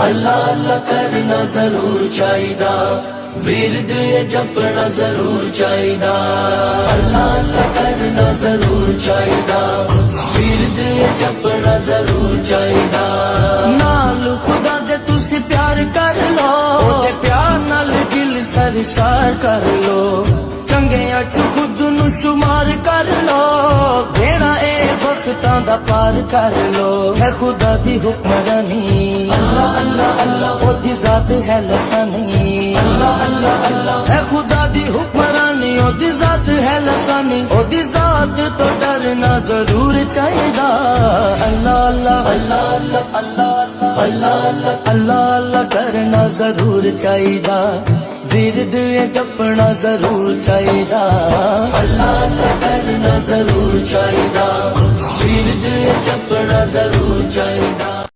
اللہ اللہ کرنا ضرور چاہیدا، ورد یہ جپنا ضرور چاہیدا، اللہ اللہ کرنا ضرور چاہیدا، ورد یہ جپنا ضرور چاہیدا۔ نال خدا دے تسی پیار کر لو، تے پیار نال دل سرشار کر لو، چنگیاں چ خود نو شمار کر لو، بیڑا اے وقتاں دا پار کر لو، ہے خدا دی حکمرانی، اللہ اللہ اللہ او دی ذات ہے لسانی، اللہ اللہ اللہ ہے خدا دی حکمرانی، او دی ذات ہے لسانی، او دی ذات تو ڈرنا ضرور چاہیدا، اللہ اللہ اللہ اللہ اللہ اللہ اللہ اللہ کرنا ضرور چاہیدا، ورد یہ جپنا ضرور چاہیدا، اللہ اللہ کرنا ضرور چاہیدا، ورد یہ جپنا ضرور چاہیدا۔